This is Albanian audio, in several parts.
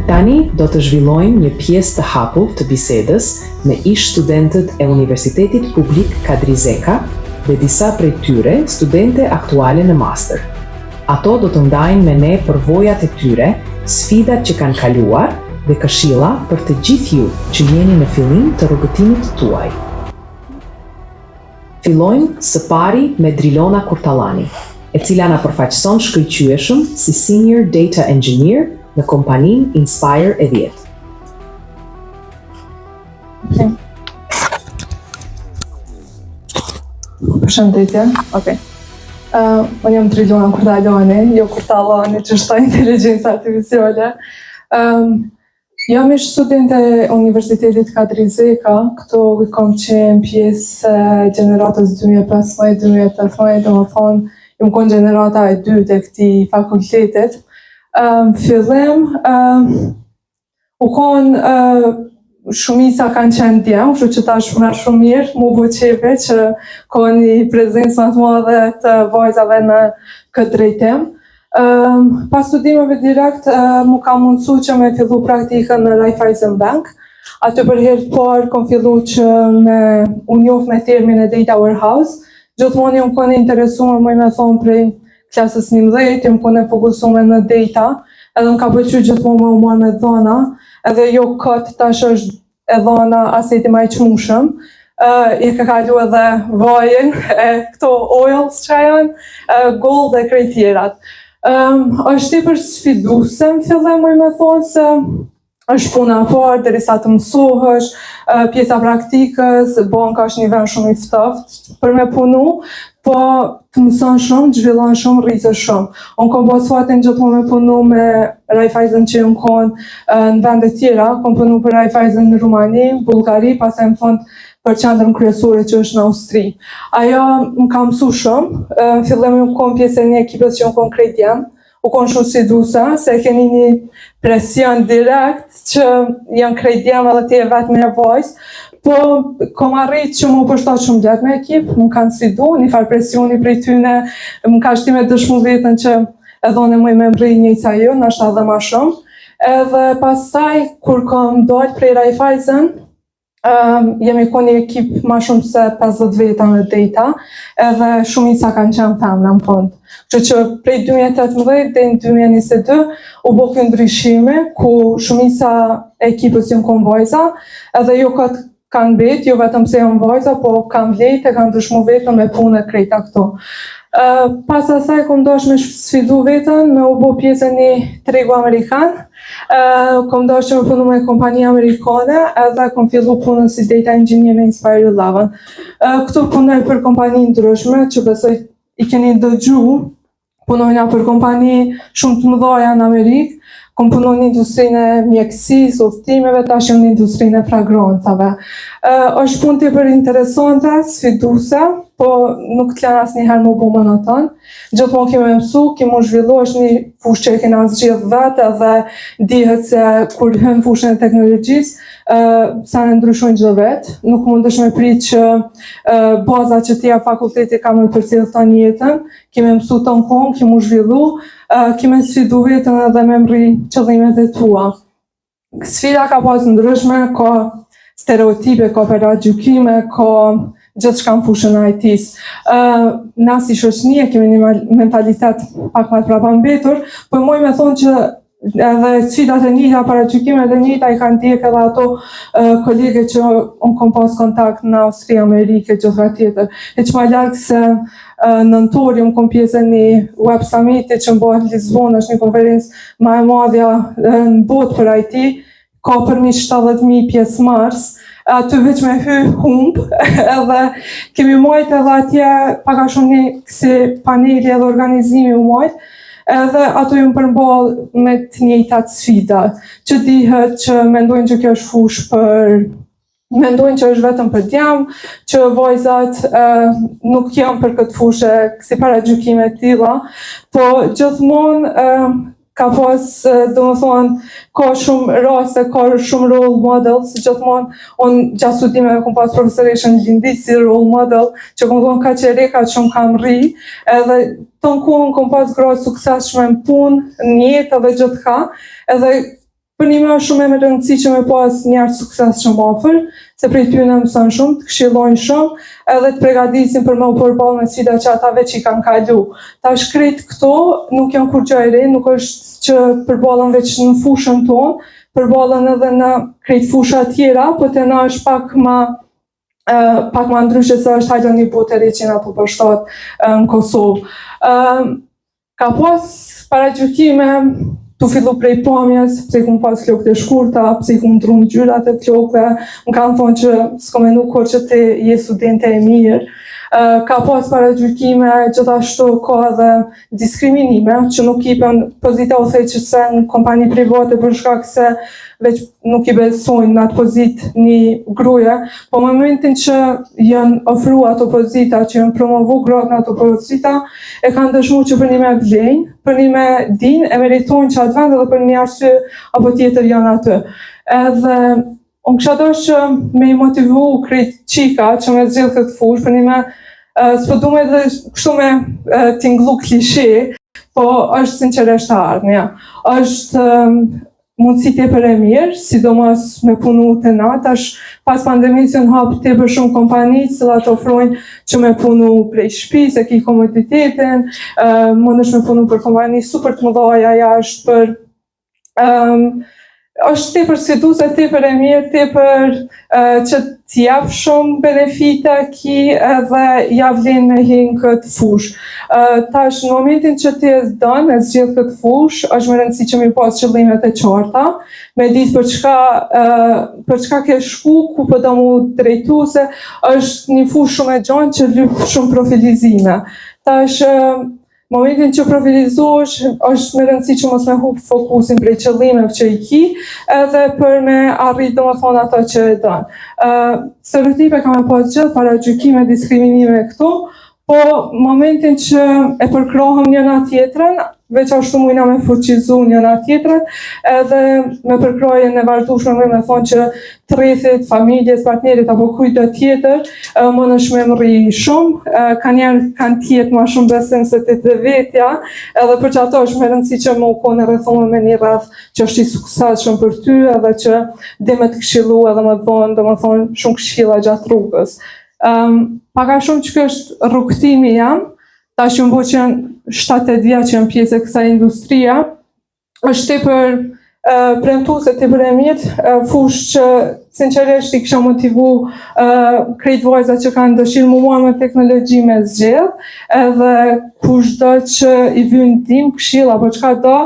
Tani do të zhvillojmë një pjesë të hapur të bisedës me ish studentët e Universitetit Publik Kadri Zeka dhe disa prej tyre studente aktuale në master. Ato do të ndajnë me ne përvojat e tyre, sfidat që kanë kaluar dhe këshilla për të gjithë ju që jeni në fillim të rrugëtimit tuaj. Fillojmë së pari me Drilona Kurtallani, e cila na përfaqëson shkëlqyeshëm si Senior Data Engineer në kompaninë Inspire e 10. Përshëndetje. Okej. Unë jam Drilona Kurtallani, jo Kurtallani që është inteligjenca artificiale. Jam ish studente e Universitetit Kadri Zeka, këtu kam qenë pjesë gjeneratës 2015-2018, dhe më thonë, jam konë gjenerata e 2 të këtij fakultetit. Fillim, u konë shumica kanë qenë djemë, kështu që tash më shumë mirë, mu bu qepe që ka një prezencë më të madhe të vajzave në këtë drejtim. Pas studimeve direkt, mu ka mundësu që me fillu praktikën në Raiffeisen Bank. Aty për herë të parë kom fillu që u njoh me termin e Data Warehouse. Gjithmonë jam konë interesuar më me thonë prej klasës 11, jam konë fokusuar në data, edhe më ka pëlqyer gjithmonë më u marr me dhana, edhe jo këtë tash është e dhana aseti më i çmueshëm. I ka kalu edhe vajin, këto oils që janë, gold dhe krejt tjerat. Është tepër sfiduese në fillim, me thonë se është puna e parë, derisa të mësohesh, pjesa praktikës, banka është një vend shumë i ftoftë për me punu, po të mëson shumë, zhvillon shumë, rritësh shumë. Unë kam pas fatin gjithmonë me punu me Raiffeisen që jam konë në vende tjera, kam punu për Raiffeisen në Rumani, Bullgari, pastaj më fund për qendrën kryesore që është në Austri. Ajo më ka mësu shumë, në fillim u kom pjesë e një ekipës që unë kom krejt jam, u konë shumë sfiduese, se keni një presion direkt që janë krejt jam edhe ti e vetë me vajzë, po kom arrit që më përshtat shumë gjatë me ekip, më kanë sfidu, një farë presioni prej tyne, më ka shtime dëshmu vetën që edhone më i me mbrej njëjca jo, nështë edhe ma shumë. Edhe pastaj, kur kom dojtë prej Raiffeisen, jemi konë një ekip ma shumë se 50 veta në data, edhe shumica kanë qenë femna në fund. Kështu që prej 2018 dhe në 2022 u bë kjo ndryshime, ku shumica e ekipës janë konë vajza, edhe jo këtë kanë vetë, jo vetëm se janë vajza, po kanë vlejtë e kanë dëshmu vetëm me punë e krejta këto. Pas asaj kom dosh me sfidu vetën, me u bë pjesë një tregu Amerikan, kom dosh që me punu me kompani amerikane, edhe kom fillu punën si Data Engineer në Inspire 11. Këtu punoj për kompani ndryshme, që besoj i keni dëgju, punojna për kompani shumë të mëdhaja në Amerikë, kom punu në industrinë e mjekësisë, udhëtimeve, tash jam në industrinë e fragrancave. Është punë tepër interesante, sfiduese, po nuk të lën asnjëherë më bu monoton. Gjithmonë kemi mësu, kemi zhvillu, është një fushë që e kena zgjedh vetë dhe dihet se kur hyn fushën e teknologjisë, sa në ndryshojnë gjithë vetë. Nuk mundesh me prit që baza që tja fakulteti ka me përcjellë të jetën, kemi mësu të në kohën, kemi zhvillu, kemi sfidu vetën edhe me mri qëllimet e tua. Sfida ka pas ndryshme, ka stereotipe, ka paragjykime, ka gjithë shka në fushën e IT-s. Na si shoqëni e kemi një mentalitet pak më të prapambetur, po moj me thonë që edhe sfidat e njëta, paragjykimet e njëta i kanë ndjek edhe ato kolege që unë kom pas kontakt në Austri, Amerike, gjithra tjetër. E që ma larkë se në nëntor, unë kom pjesë një web summit që në bëhet Lisbon, është një konferencë ma e madhja në botë për IT, ka përmi 70.000 pjesëmarrës, aty veç me hy humb, edhe kemi majtë edhe atje paka shumë një kësi paneli edhe organizimi u majtë, edhe ato ju më përmballë me të njëjtat sfida, që dihet që mendojnë që kjo është fushë për mendojnë që është vetëm për djamë, që vajzat nuk janë për këtë fushë kësi paragjykime të tilla, po gjithmonë ka pas, do më thonë, ka shumë raste, ka shumë role models, gjithmonë, unë gjatë studimeve kom pas profesoreshën Lindi si role model, që kom thonë ka qere, ka shumë kam ri, edhe të në kohën kom pas grojë sukseshme në punë, në jetë edhe gjithka, edhe Për një më shumë e me rëndësi që me pas njerë sukses shumë ofër, se prej ty në mësën shumë, të këshillojnë shumë, edhe të pregadisin për me u përballë me sfida që atave që i kanë kalu. Ta shkret këto nuk janë kur gjë e re, nuk është që përballën veç në fushën tonë, përballën edhe në krejt fusha tjera, po të na është pak ma ndryshe se është hajde një botë e re që na po përshtat në Kosovë. Ka pas paragjykime tu fillu prej pamjes, pse kum pas flokët e shkurta, pse kum ndru ngjyrat e flokëve, më kanë thonë që s'ko menu kur që ti je studente e mirë. Ka pas paragjykime, gjithashtu ka edhe diskriminime, që nuk i pën pozita ose që se në kompani private për shkak se veç nuk i besojnë në atë pozit një gruje, po në momentin që janë ofru ato pozita, që janë promovu gratë në ato pozita, e kanë dëshmu që për një me vlenjë, për një me din, e meritojnë që atë vend edhe për një arsye apo tjetër janë atë. Edhe unë kësha dosh që me i motivu krejt qika që me zhjith këtë fush, për një me s'po du me dhe kështu me t'inglu klishe, po është sinqeresht ardhmja. është mundësi tepër e mirë, sidomos me punu të natë, pas pandemisë në hapë tepër shumë kompani, cilat ofrojnë që me punu prej shtëpisë, e ki komoditetin, mund është me punu për kompani super të mëdhaja, jashtë për është tepër sfiduese, tepër e mirë, tepër që t'jap shumë benefite ki edhe ja vlen me hin këtë fush. Tash në momentin që ti e zdan, e zgjidh këtë fush, është më rëndësi që mi pas qëllimet e qarta, me ditë për çka ke shku, ku po do mu drejtu, se është një fush shumë e gjanë që lyp shumë profilizime. Tash momentin që profilizohesh, është me rëndësi që mos me hup fokusin prej qëllimeve që i ki, edhe për me arrit domethënë ato që e dënë. Stereotipe ka me pas gjithë, paragjykime, diskriminime këtu, po momentin që e përkrohëm njëna tjetrën, veç ashtu mujna me fuqizu njëna tjetrën, edhe me përkrojen e vazhdueshme me thonë që të rrethit, familjes, partnerit apo kujt tjetër, më në shmemri shumë, kanë tjetë ma shumë besim se të të vetja, edhe për që ato është me rëndësi që më u kone rrethonë me një rreth që është i suksesshëm për ty, edhe që dhe me të këshillu edhe më thonë shumë këshilla gjatë rrugës. Paka shumë që kështë rrugtimi jam, ta që më bo që janë 7-8 vja që janë pjesë e kësa industria, është tepër premtuese, tepër e mirë, fush që sinqerisht i kisha motivu krejt vajza që kanë dëshirë mua me teknologji me zgjedh, edhe kushdo që i vyn dim, këshill apo çka do,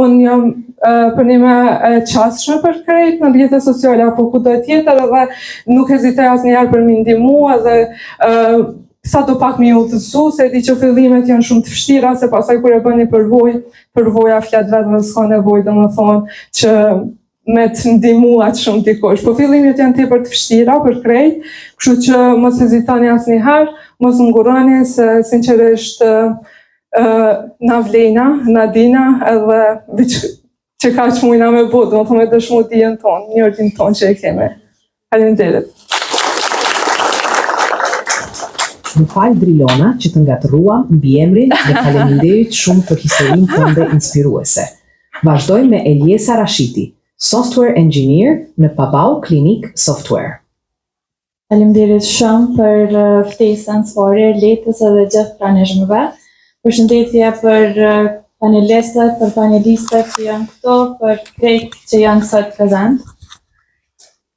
unë jam për një me qasshme për krejt në rrjetet sociale apo kudo tjetër, edhe nuk hezitoj asnjëherë për mi ndihmu, edhe sa do pak mi udhëzu, se di që fillimet janë shumë të vështira, se pasaj kur e bëni përvoja flet vetë dhe s'ka nevojë domethënë që me të ndihmu atë shumë dikush. Po fillimet janë tepër të vështira për krejt, kështu që mos hezitoni asnjëherë, mos ngurrani se sinqerisht na vlejna, na dina, edhe veç që ka që mujna me bo, domethënë me dëshmu dijen tonë, njërtin tonë që e keme. Faleminderit. Më falë Drilona që të ngatërrua mbi emrin dhe faleminderit shumë për historinë tënde inspiruese. Vazhdojmë me Eliesa Rashiti, Software Engineer në Pabau Klinik Software. Faleminderit shumë për ftesën sfore, letës edhe gjithë pranishmëve. Përshëndetje për panelistët, për panelistët që janë këto, për krejt që janë sot prezent.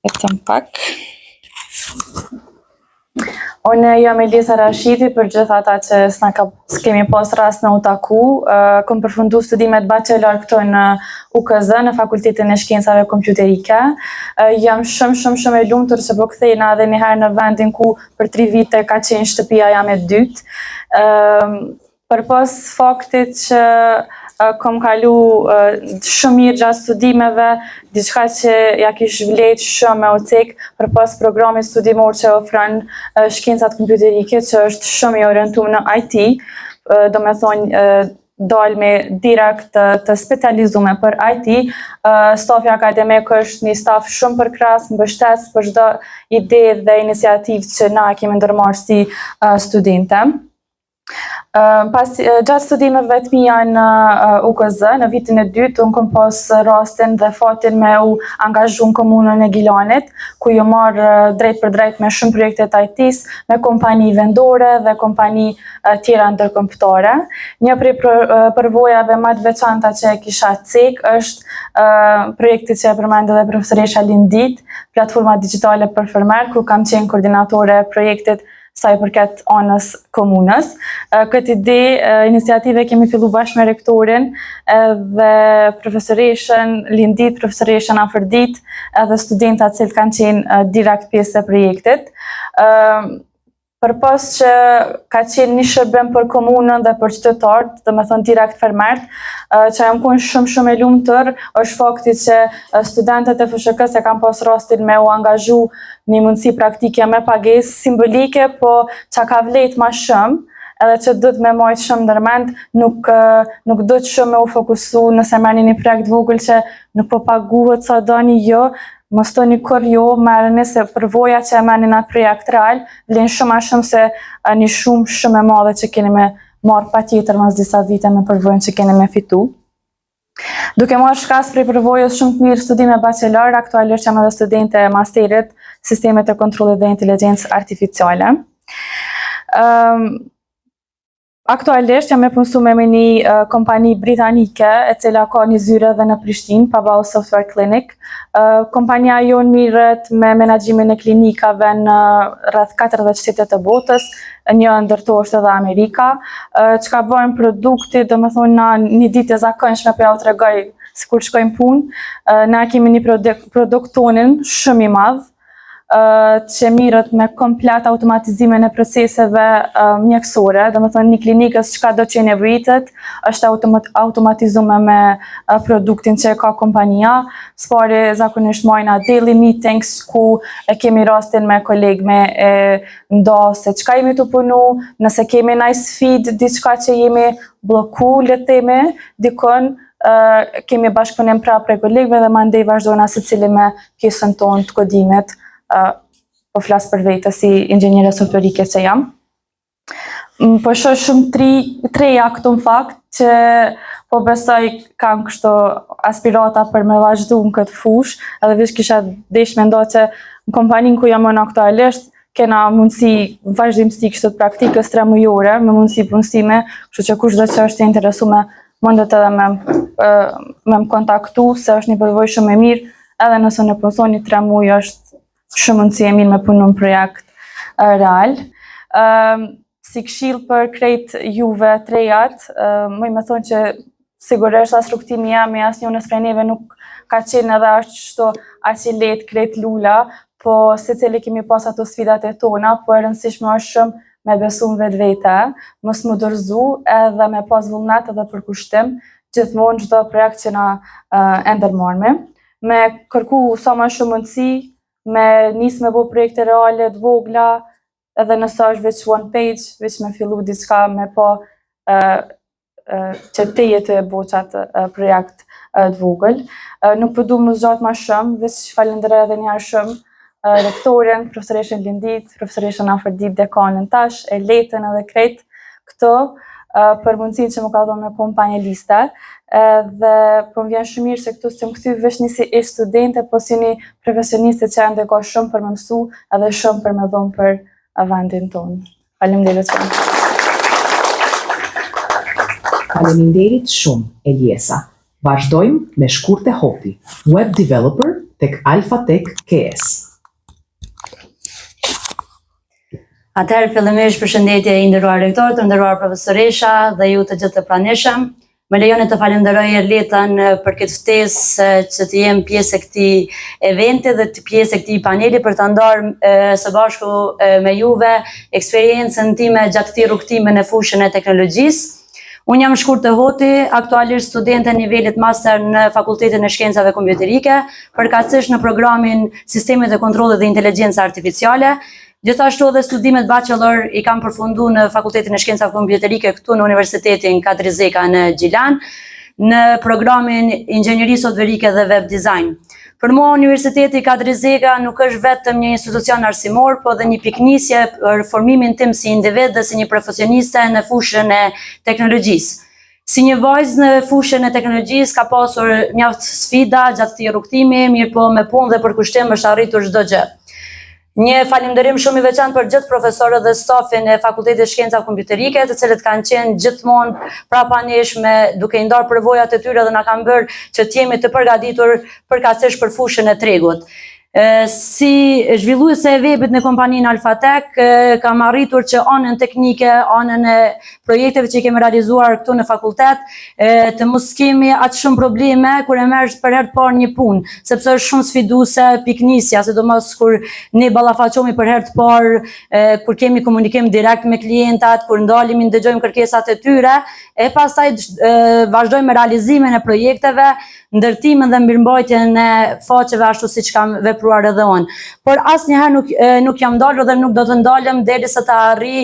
Vetëm pak. Unë jam Eliesa Rashiti, për gjithë ata që s'kemi pas rast në u taku. Kom përfundu studimet bachelor këto në UKZ, në Fakultetin e Shkencave Kompjuterike. Jam shumë e lumtur që po kthehena edhe një herë në vendin ku për 3 vite ka qenë shtëpia jam e dytë. Përpos faktit që kom kalu shumë mirë gjatë studimeve, diçka që ja kish vlejt shumë me u cek përpos programit studimor që ofron shkencat kompjuterike, që është shumë i orientuar në IT, do me thonë dal me direkt të specializume për IT. Stafi akademik është një staf shumë përkras, mbështes për çdo ide dhe iniciativë që na kemi ndërmarrë si studente. Gjatë studimeve të mia në UKZ, në vitin e dytë, unë kom pas rastin dhe fatin me u angazhu në komunën e Gilanit, ku ju marrë drejt për drejt me shumë projekte të IT-s, me kompani vendore dhe kompani tjera ndërkombëtare. Një prej përvojave më të veçanta që e kisha cek është projekti që e përmendë dhe profesoresha Lindit, platforma digjitale për fermer, ku kam qenë koordinatore e projektit sa i përket anës komunës. Këtë iniciative kemi fillu bashkë me rektorin dhe profesoreshën Lindit, profesoreshën Afërdit edhe studentat që kanë qenë direkt pjesë e projektit. Përpos që ka qenë një shërbim për komunën dhe për qytetarët, dhe me thënë direkt fermert, që jam qenë shumë e lumtur, është fakti që studentët e FSHK-s e kanë pas rastin me u angazhu një mundësi praktike me pagesë simbolike, po që ka vlet ma shumë, edhe që dhëtë me majtë shumë ndërmend, nuk dhëtë shumë me u fokusu nëse merrni një projekt vogël që nuk po paguhet sa doni jo, mos toni kur jo, merrni se përvoja që e merrni në atë projekt real, vlen shumë a shumë se një shumë e madhe që keni me marrë patjetër mas disa vite me përvojën që keni me fitu. Duke marrë shkas prej përvojës shumë të mirë studime bachelor, aktualisht jam edhe studente e masterit, sistemet e kontrollit dhe inteligjencë artificiale. Aktualisht jam e punësu me një kompani britanike e cila ka një zyre dhe në Prishtinë, Pabau Software Clinic. Kompania jonë mirët me menaxhimin e klinikave në rreth 40 shtete të botës, një ndër to është edhe Amerika. Çka bëjmë produkti, domethënë na një ditë e zakonshme po ja u tregoj sikur shkojmë punë, na kemi një produkt tonin shumë i madh, që mirët me komplet automatizimin e proceseve mjekësore, dhe më thënë një klinikës çka do që nevojitet, është automatizume me produktin që ka kompania. Spari zakonisht majna daily meetings, ku e kemi rastin me kolegë me ndo se çka jemi të punu, nëse kemi nice feed, diçka që jemi bloku, letemi, dikon, kemi bashkëpunim prapë prej kolegëve dhe mandej vazhdojna se cili me pjesën tonë të kodimit, po flas për vete si inxhiniere softverike që jam. Po shoh shumë treja këtu në fakt që po besoj kam kështu aspirata për me vazhdu në këtë fush, edhe veç kisha desh me ndo që në kompaninë ku jam në aktualisht kena mundësi vazhdimsi kështu të praktikës 3 mujore, me mundësi punësime, kështu që kush do që është interesuar mundet edhe me më kontaktu, se është një përvojë shumë e mirë, edhe nëse në punsoni 3 muaj është shumë mundësi e mirë me punu në projekt real. Si këshill për krejt juve trejat, mëj me thonë që sigurisht as rrugtimi jam e as njënës prej neve nuk ka qenë edhe është qështu as i letë krejt lula, po se cili kemi pas ato sfidat e tona, po e rëndësishme është shumë me besu në vetë vete, mos më dorëzu edhe me pas vullnet edhe për kushtim, gjithmonë çdo projekt që na ndërmarrmi, me kërku sa më shumë mundësi, me nisë me bo projekte reale të vogla, edhe nëse është veç one page, veç me fillu diçka me po që te jetë e bo qatë projekt të vogël. Nuk përdu më zgjatë ma shumë, veç falenderoj edhe njëherë shumë rektorin, profesoreshën Lindit, profesoreshën Afërdit, dekanën tash, e letën edhe krejt këto, për mundësin që më ka dhënë me punë paneliste, dhe po më vjen shumë mirë se këtu s'jam kthy veç një si ish studente, po si një profesioniste që ende ka shumë për më mësu edhe shumë për më dhënë për vendin tonë. Faleminderit shumë. Faleminderit shumë, Eliesa. Vazhdojmë me shkurte hopi. Web Developer tek Alphatec KS. Atëherë fillimisht përshëndetje i nderuar rektor, të nderuar profesoresha dhe ju të gjithë të pranishëm. Më lejoni të falenderoj Erletën për këtë ftesë që të jem pjesë e këtij eventi dhe të pjesë e këtij paneli për ta ndarë së bashku me juve eksperiencën time gjatë këtij rrugtimi në fushën e teknologjisë. Unë jam Shkurte Hoti, aktualisht studente nivelit master në Fakultetin e Shkencave Kompjuterike, përkatësisht në programin Sistemet e Kontrollit dhe Inteligjencë Artificiale. Gjithashtu edhe studimet bachelor i kam përfundu në Fakultetin e Shkencave Kompjuterike këtu në Universitetin Kadri Zeka në Gjilan, në programin Inxhinieri Softverike dhe Web Design. Për mua Universiteti Kadri Zeka nuk është vetëm një institucion arsimor, po dhe një piknisje për formimin tim si individ dhe si një profesioniste në fushën e teknologjisë. Si një vajzë në fushën e teknologjisë ka pasur mjaft sfida gjatë këtij rrugtimi, mirë po me punë dhe përkushtim është arritur çdo gjë. Një falenderim shumë i veçantë për gjithë profesorët dhe stafin e Fakultetit Shkenca Kompjuterike, të cilët kanë qenë gjithmonë prapanesh duke i ndarë përvojat e tyre dhe na kanë bërë që të jemi të përgatitur përkatësisht për fushën e tregut. Si zhvilluese e webit në kompaninë Alphatec, kam arritur që anën teknike, anën e projekteve që kemi realizuar këtu në fakultet, të mos kemi atë shumë probleme kur e merr për herë të parë një punë, sepse është shumë sfiduese piknisja, sidomos kur ne ballafaqohemi për herë të parë, kur kemi komunikim direkt me klientat, kur ndalemi ndëgjojmë kërkesat e tyre, e pastaj vazhdojmë me realizimin e projekteve, ndërtimin dhe mirëmbajtjen e faqeve ashtu siç kam vepruar edhe unë. Por asnjëherë nuk jam dalur dhe nuk do të ndalem derisa të arrij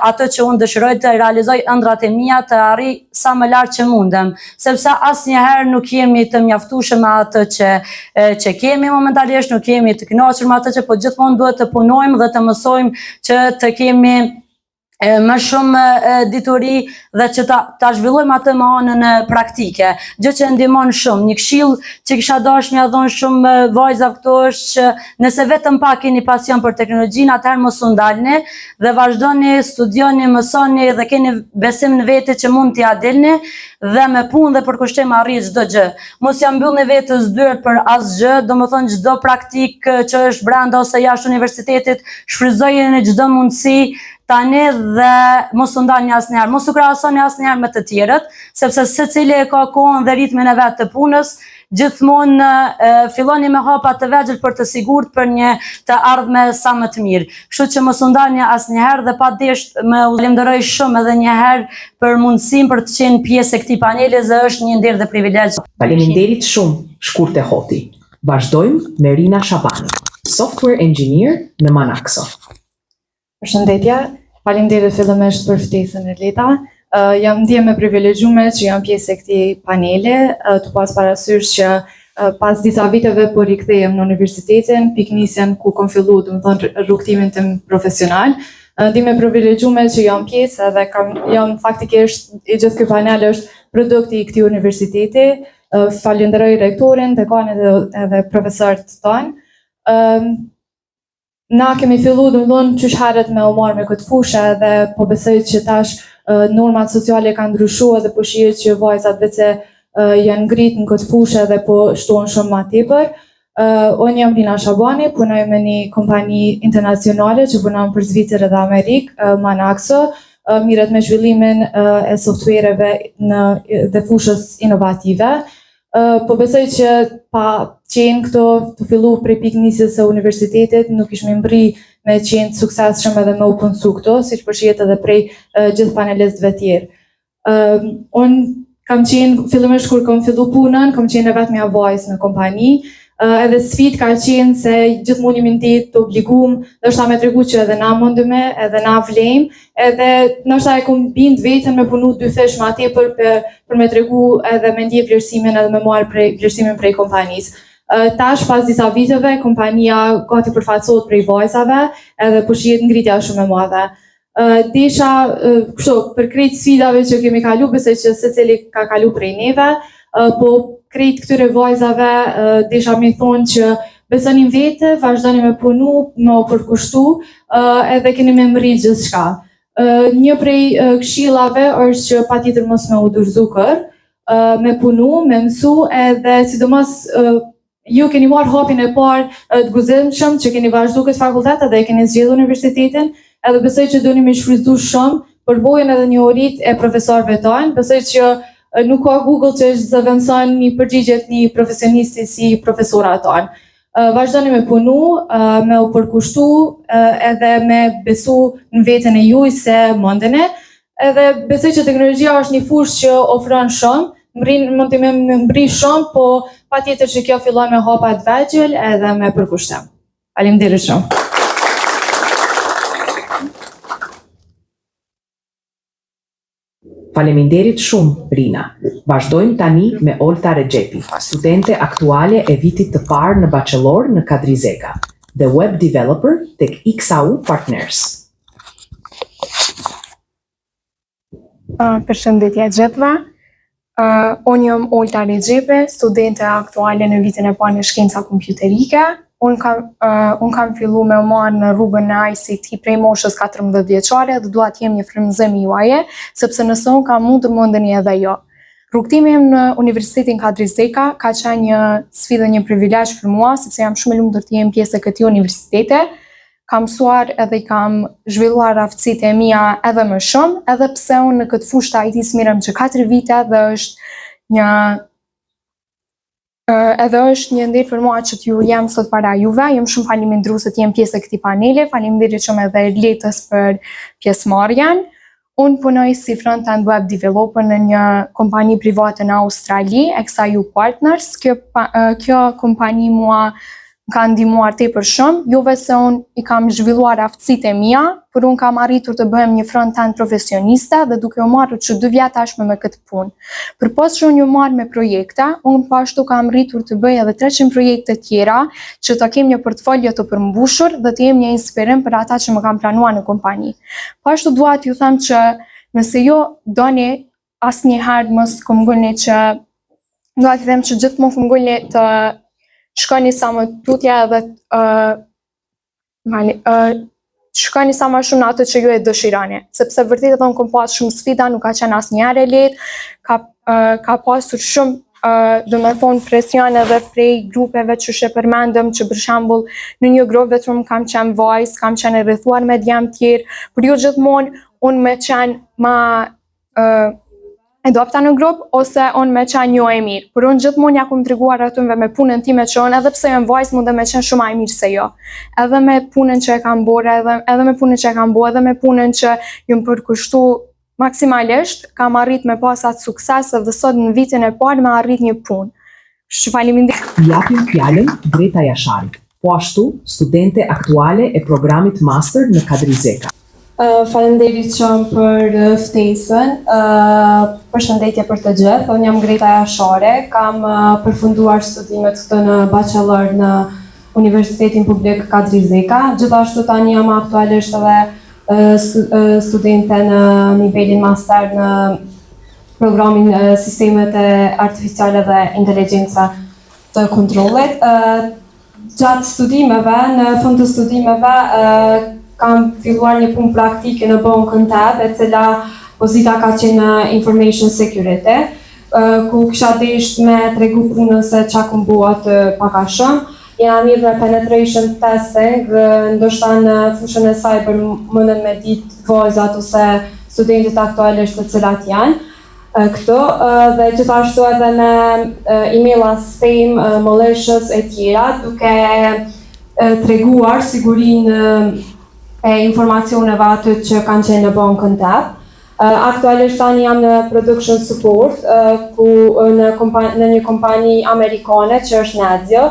atë që unë dëshiroj të realizoj ëndrat e mia, të arrij sa më lart që mundem, sepse asnjëherë nuk jemi të mjaftueshëm me atë që kemi momentalisht, nuk jemi të kënaqur me atë që po gjithmonë duhet të punojmë dhe të mësojmë që të kemi më shumë dituri dhe që ta zhvillojmë atë më anën praktike, gjë që ndihmon shumë. Një këshill që kisha dashur m'ia dhon shumë vajza këtu është që nëse vetëm pak keni pasion për teknologjinë, atëherë mos u ndalni dhe vazhdoni, studioni, mësoni dhe keni besim në vete që mund t'ia dilni dhe me punë dhe përkushtim arrit çdo gjë. Mos ja mbyllni vetes dyert për asgjë, domethënë çdo praktik që është brenda ose jashtë universitetit, shfrytëzojeni çdo mundësi tani dhe mos u ndalni asnjëherë, mos u krahasoni asnjëherë me të tjerët, sepse secili e ka kohën dhe ritmin e vet të punës. Gjithmonë filloni me hapa të vegjël për të sigurt për një të ardhme sa më të mirë. Kështu që mos u ndalni asnjëherë dhe padysh më falenderoj shumë edhe një herë për mundësinë për të qenë pjesë e këtij paneli, dhe është një nderë dhe privilegj. Faleminderit shumë, Shkurte Hoti. Vazhdojmë me Rina Shabani, software engineer në Manaxo. Përshëndetje, faleminderit fillimisht për ftesën e Leta. Jam ndjehem e privilegjuar që jam pjesë e këtij paneli, të pas parasysh që pas disa viteve po rikthehem në universitetin, piknisjen ku kam filluar, domethënë rrugtimin tim profesional. Ndjehem e privilegjuar që jam pjesë edhe jam faktikisht i gjithë ky panel është produkti i këtij universiteti. Falenderoj rektorin, dekanin edhe profesorët tanë. Na kemi fillu domethënë çish harret me u marr me këtë fushë dhe po besoj që tash normat sociale kanë ndryshuar dhe po shihet që vajzat vetë janë ngrit në këtë fushë dhe po shtohen shumë më tepër. Unë jam Rina Shabani, punoj me një kompani internacionale që punon për Zvicër dhe Amerikë, Manaxo, mirret me zhvillimin e softvereve dhe fushës inovative. Po besoj që pa qenë këto të fillu prej piknisjes së universitetit, nuk ishme mbri me qenë suksesshëm edhe me u punësu këto, siç po shihet edhe prej gjithë panelistëve tjerë. Unë kam qenë, fillimisht kur kam fillu punën, kam qenë e vetmja vajzë në kompani, edhe sfidë ka qenë se gjithmonë jemi ndjetë të obligum, ndoshta me tregu që edhe na mundeme, edhe na vlejmë, edhe ndoshta e kom bind veten me punu 2 fish më tepër për me tregu edhe me ndje vlerësimin edhe me marr vlerësimin prej kompanisë. Tash pas disa viteve kompania gati përfaqësohet prej vajzave edhe po shihet ngritja shumë e madhe. Desha kështu për krejt sfidave që kemi kalu, besoj që secili ka kalu prej neve, po krejt këtyre vajzave desha mi thonë që besoni vete, vazhdoni me punu, me u përkushtu, edhe keni me mri gjithçka. Një prej këshillave është që patjetër mos me u dorëzu kër, me punu, me mësu, edhe sidomos ju keni marrë hapin e parë të gëzimshëm që keni vazhdu këtë fakultet edhe keni zgjedhur universitetin, edhe besoj që doni me shfrytëzu shumë përvojën edhe njohurit e profesorëve tanë. Besoj që nuk ka Google që zëvendëson një përgjigjet një profesionisti si profesora tanë. Vazhdoni me punu, me u përkushtu, edhe me besu në veten e juj se mundeni, edhe besoj që teknologjia është një fushë që ofron shumë, mund të më mbri shumë, po patjetër që kjo fillon me hapa të vegjël edhe me përkushtim. Faleminderit shumë. Faleminderit shumë, Rina. Vazhdojmë tani me Olta Regjepi, studente aktuale e vitit të parë në bachelor në Kadrizeka, dhe web developer tek XAU Partners. Përshëndetje gjithëve. Unë jam Olta Regjepi, studente aktuale në vitin e parë në shkenca kompjuterike. Unë kam fillu me u marrë në rrugën e ICT prej moshës 14 vjeçare dhe dua të jem një frymëzim juaje, sepse nëse unë kam mundur mundeni edhe jo. Rrugtimi im në Universitetin Kadrizeka ka qenë një sfidë dhe një privilegj për mua, sepse jam shumë e lumtur të jem pjesë e këtij universiteti. Kam mësuar edhe i kam zhvilluar aftësitë e mia edhe më shumë, edhe pse unë në këtë fushë të IT-s mirem që 4 vite dhe është një ndër për mua që t'ju jem sot para juve. Jam shumë faleminderuese të jem pjesë e këtij paneli. Faleminderit shumë edhe Letës për pjesëmarrjen. Unë punoj si front-end web developer në një kompani private në Australi, XAU Partners. Kjo kompani mua më ka ndihmuar tepër shumë, jo vetëm se unë i kam zhvilluar aftësitë e mia, por unë kam arritur të bëhem një front-end profesioniste dhe duke u marrë që 2 vjet tashmë me këtë punë. Përpos që unë u marr me projekte, unë pashtu kam arritur të bëj edhe 300 projekte tjera, që të kem një portfolio të përmbushur dhe të jem një inspirim për ata që më kanë planuar në kompani. Pashtu dua t'ju them që nëse jo doni asnjëherë mos këmbgulni që dua t'ju them që gjithmonë këmbgulni të shkoni sa më tutje edhe shkoni sa më shumë në atë që ju e dëshironi, sepse vërtet edhe unë kam pas shumë sfida, nuk ka qenë asnjëherë e lehtë, ka pasur shumë do me thonë presion edhe prej grupeve që she përmendëm, që për shembull në një grup vetëm kam qenë vajzë, kam qenë e rrethuar me djemë tjerë, por jo gjithmonë unë me qenë ma edopta në grup, ose unë me qenë jo e mirë. Por unë gjithmonë ja kom treguar atyve me punën time që unë, edhe pse jam vajzë, mund dhe me qenë shumë më e mirë se jo. Edhe me punën që e kam bërë, edhe me punën që e kam bërë, edhe me punën që ju më përkushtu maksimalisht, kam arrit me pas atë sukses dhe sot në vitin e parë me arrit një punë. Faleminderit. Japim fjalën Greta Jasharit, po ashtu studente aktuale e programit master në Kadrizeka. Faleminderit shumë për ftesën. Përshëndetje për të gjithë. Unë jam Greta Jashare, kam përfunduar studimet këtu në bachelor në Universitetin Publik Kadrizeka. Gjithashtu tani jam aktualisht edhe studente në nivelin master në programin sistemet e artificiale dhe inteligjenca të kontrollit. Gjatë studimeve, në fund të studimeve, kam filluar një punë praktike në bankën TAB, e cila pozita ka qenë Information Security, ku kisha deshtë me tregu punën se qa kom bua të paka shumë. Jena mirë me penetration testing, ndoshta në fushën e cyber mënden me ditë vajzat ose studentit aktualisht të cilat janë këto, dhe gjithashtu edhe me emaila spam, malicious e tjera, duke treguar sigurinë e informacioneve aty që kanë qenë në bankën TAB. Aktualisht tani jam në production support, ku në një kompani amerikane që është Nedzio,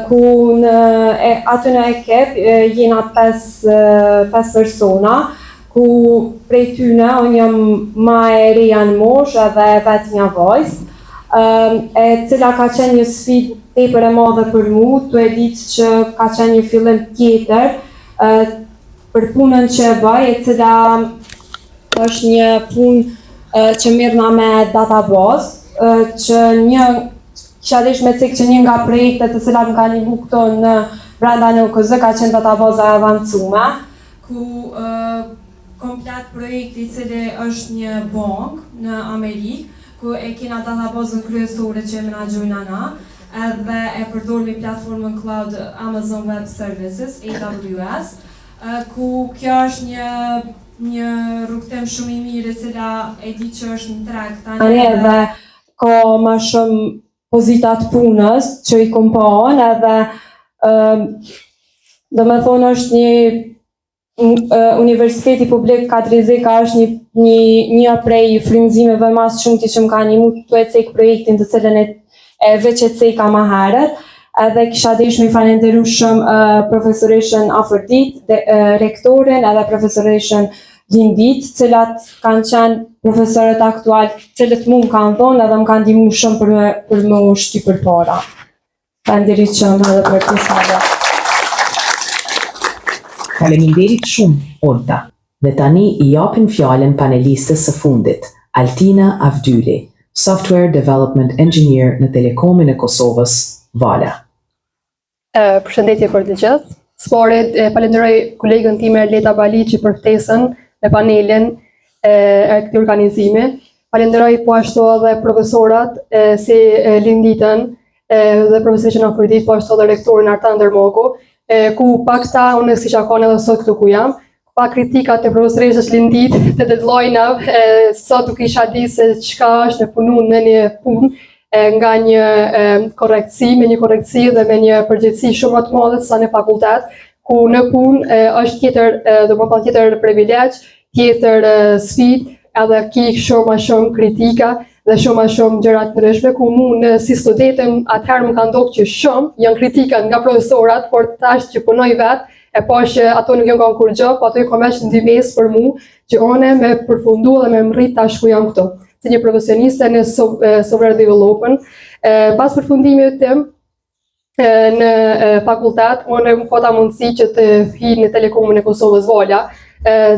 ku aty në ekip jena 5 persona, ku prej tyne unë jam ma e reja në mosh edhe vetë një vajzë, e cila ka qenë një sfidë tepër e madhe për mu, të e ditë që ka qenë një fillim tjetër për punën që e bëj, e cila është një punë që mirëna me database, që kisha desh me cek që një nga projektet të cilat më ka nivu këto në brenda në UKZ ka qenë databaza e avancume, ku komplet projekti i cili është një bank në Amerikë, ku e kena databazën kryesore që e menaxhojna na, edhe e përdormi platformën cloud Amazon Web Services, AWS, ku kjo është një rrugtim shumë i mirë, e cila e di që është në treg tani edhe ka më shumë pozitat punës që i kom pa unë, edhe do me thonë është Universiteti Publik Kadrizeka është një prej frymëzimeve mas shumë që më ka animu të e cek projektin të cilën e veç e ceka ma herët. Edhe kisha desh me falenderu shumë profesoreshën Afërdit, rektorin edhe profesoreshën lindit, cilat kanë qenë profesorët aktual, cilët mu më kanë thonë edhe më kanë ndihmu shumë për më shty për para. Faleminderit shumë edhe për pjesëmarrjen. Faleminderit shumë, Olta. Dhe tani I japin fjalën panelistës së fundit, Altina Avdyli, Software Development Engineer në Telekomin e Kosovës, Vala. Përshëndetje për të gjithë. Spore, falenderoj kolegën time Leta Baliqi për ftesën në panelin e këtij organizimi. Falenderoj po ashtu edhe profesorat si Linditën dhe profesorin që na përdiq, po ashtu edhe rektorin Artan Dermoku, ku pakta unë siç akon edhe sot këtu ku jam, pa kritikat e profesoreshës Lindit të deadline-ave, sot nuk isha di se çka është në punu në një punë nga një me një korrektësi dhe me një përgjegjësi shumë më të madhe se sa në fakultet, ku në punë është tjetër privilegj, tjetër sfidë, edhe ki shumë më shumë kritika dhe shumë më shumë gjëra të ndryshme, ku unë si studentëm atëherë më ka ndodhur që shumë janë kritikat nga profesorat, por tash që punoj vetë, e po që ato nuk janë kanë kur gjë, po ato i kam veç ndihmës për mu, që one me përfundu dhe me mrit tash ku jam këtu. Si një profesioniste në software development. Pas përfundimit tim në fakultet, unë më pata mundësi që të hi në Telekomin e Kosovës Vala,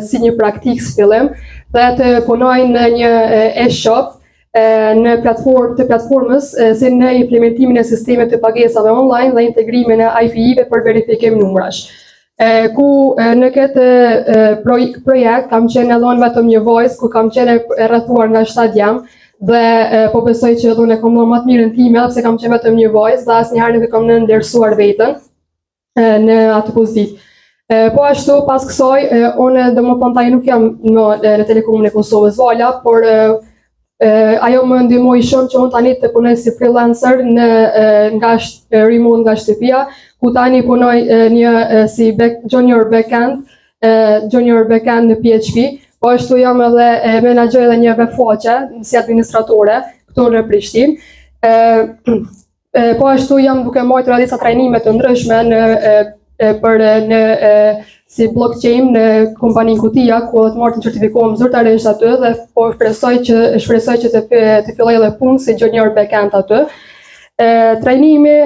si një praktik së fillim, dhe të punoj në një e-shop në platformës si në implementimin e sistemet të pagesave online dhe integrimin e IPI-ve për verifikim numrash. Ku në këtë projekt kam qenë edhe vetëm një voice, ku kam qenë rrethuar nga 7 jam, dhe po besoj që edhe unë kam më të mirën time, sepse kam qenë vetëm një voice dhe asnjëherë nuk e kam ndërsuar veten në atë pozitiv. Po ashtu pas kësaj, unë domethënë tani nuk jam në Telekomin e Kosovës Vala, por ajo më ndihmoi shumë që unë tani të punoj si freelancer nga remote nga shtëpia, ku tani punoj si junior backend në PHP, po ashtu jam edhe menaxher edhe një webfaqe si administratore këtu në Prishtinë. Po ashtu jam duke marrë disa trajnime të ndryshme si blockchain në kompaninë Kutia, ku të marrë të certifikohem zyrtarisht aty dhe po shpresoj që të filloj edhe punë si junior backend aty. Trajnimi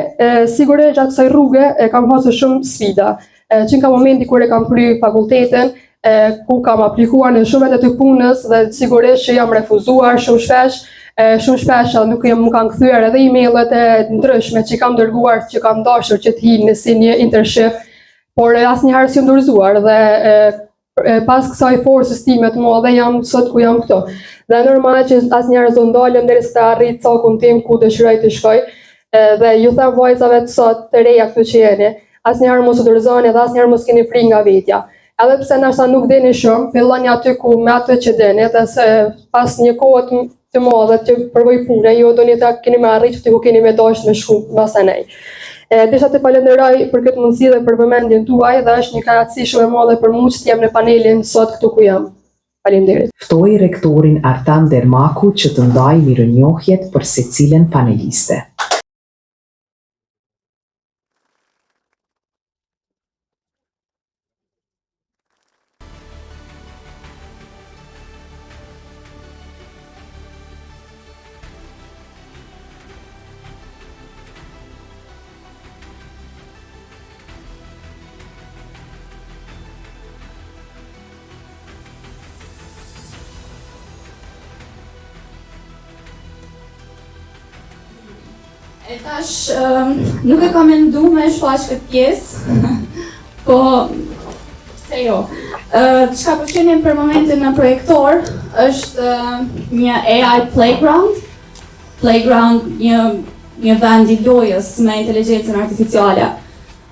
sigurisht gjatë kësaj rruge kam pasur shumë sfida. Që nga momenti kur e kam kryer fakultetin, ku kam aplikuar në shumë vende të punës dhe sigurisht që jam refuzuar shumë shpesh nuk më kanë kthyer edhe emailët e ndryshme që kam dërguar që kam dashur që të hi në si një internship, por asnjëherë s'jam dorëzuar dhe pas kësaj forcës time të madhe jam sot ku jam këtu. Dhe normal që asnjëherë s'do ndalem derisa të arrij cakun tim ku dëshiroj të shkoj. Dhe ju them vajzave të sot të reja këtu që jeni, asnjëherë mos u dorëzoni dhe asnjëherë mos keni frikë nga vetja. Edhe pse ndoshta nuk dini shumë, filloni aty ku me atë që dini, dhe se pas një kohë të madhe të përvoj pune, ju doni ta keni me arrit që ku keni me dashur me shku masanej. Desha të falenderoj për këtë mundësi dhe për vëmendjen tuaj dhe është një kënaqësi shumë e madhe për mua që jam në panelin sot këtu ku jam. Faleminderit. Ftoi rektorin Artan Dermaku që të ndajë mirënjohjet për secilën paneliste. E tash, nuk e kam mendu me shfaq këtë pjesë, po, se jo. Çka përqenim për momentin në projektor, është një AI playground, një vend I lojës me inteligjencën artificiale.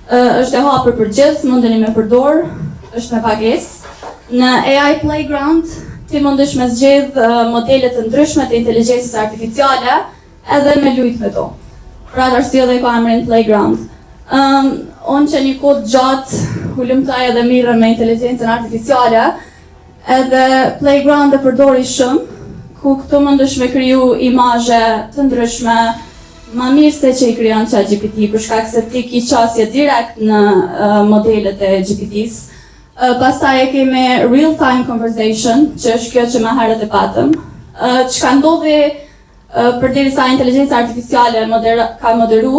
Është e hapur për gjithë, mundeni me përdor, është me pagesë. Në AI playground, ti mundesh me zgjedh modele të ndryshme të inteligjencës artificiale, edhe me lujt me to. Pra arsye dhe ka emrin playground. Unë që një kohë gjatë hulumtaj edhe mirën me inteligjencën artificiale, edhe playground e përdori shumë, ku këtu mundesh me kriju imazhe të ndryshme, ma mirë se që I krijon ChatGPT, për shkak se ti ki qasje direkt në modelet e GPT-s. Pastaj e kemi real-time conversation, që është kjo që më herët e patëm, që ka ndodhi përderisa inteligjenca artificiale ka moderu,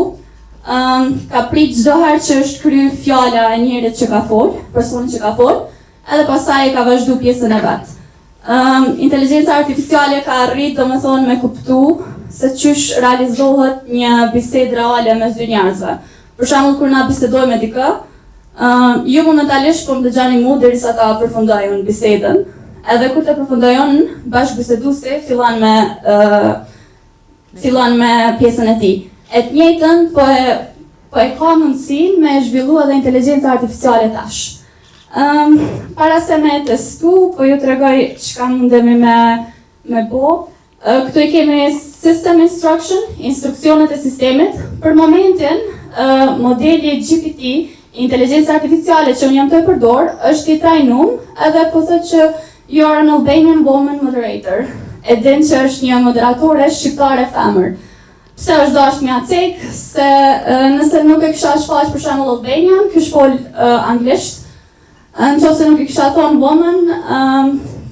ka prit çdo herë që është kry fjala e njerit që ka folë, personit që ka folë, edhe pastaj ka vazhdu pjesën e vet. Inteligjenca artificiale ka arrit domethënë me kuptu se çysh realizohet një bisedë reale mes dy njerëzve. Për shembull kur na bisedojmë me dikë, ju momentalisht po më dëgjoni mu derisa ta përfundoj unë bisedën, edhe kur të përfundoj unë, bashkëbiseduesi fillon me pjesën e tij. E të njëjtën po e ka mundësinë me zhvillu edhe inteligjenca artificiale tash. Para se me testu, po ju tregoj çka mundemi me bo. Këtu i kemi System Instruction, instruksionet e sistemit. Për momentin, modeli GPT, inteligjenca artificiale që unë jam të përdor, është i trajnum edhe po thot që you are an Albanian woman moderator. E din që është një moderatore shqiptare femër. Pse është dash mja cek, se nëse nuk e kisha shfaq për shembull Albanian, kish fol anglisht. Nëse nuk e kisha thonë woman,